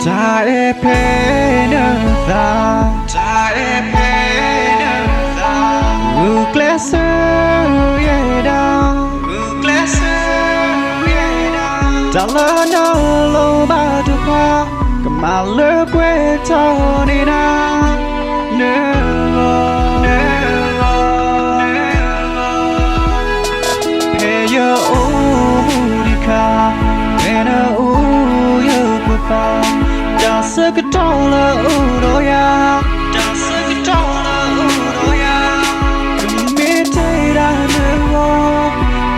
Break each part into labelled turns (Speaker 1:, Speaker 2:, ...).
Speaker 1: Tare penatha, tare penatha. Uklesa yeda, uklesa yeda. Dalana lo baduka, kamala kwetonina. Never, never, never. Peya umurika, pena uya kupa. Dasakatola uroya, dasakatola uroya. Committed never,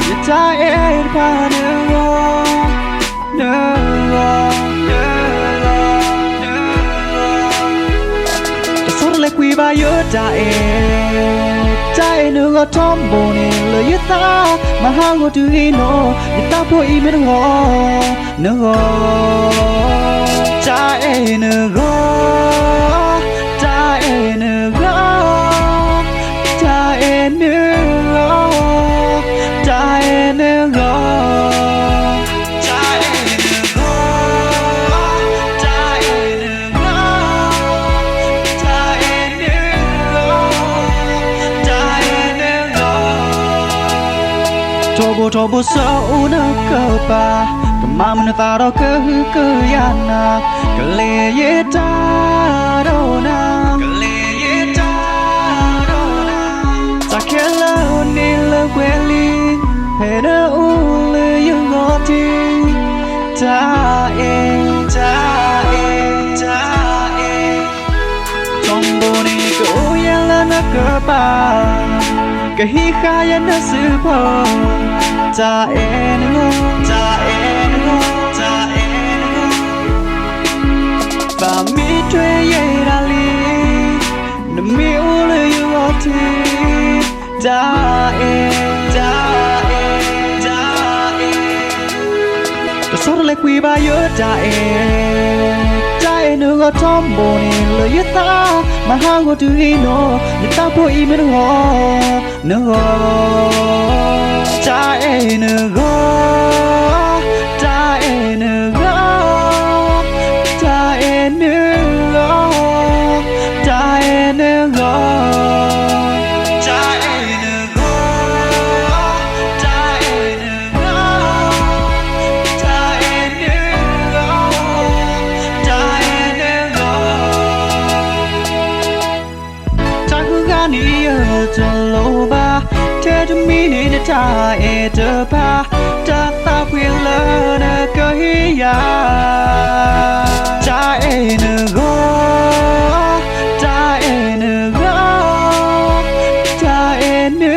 Speaker 1: yet I ain't never, never, never, never. The sort of like we buy your die no tombo ni lo yata, mahango to hino, yata po even no. Die no go, die no go, die no go, die no go, die no go, die no go, die no go. Tobo tobo so una copa. Mamma farò che yana Kaleyeta dona Kaleyeta dona Takela unila kweli Hena ule yungoti Tae Tomboni ko yala na kapa Kahikaya na supo Tae no Ba mi tue ye dali Na mi ule yu oti Da sort of like we buy your Die no go tombo ni lo yata Mahango tu hino Yata po ime no Die no go Die no go Ta e de pa ta ta quên lỡ na cái ya ta e ne go ta e ne go ta e ne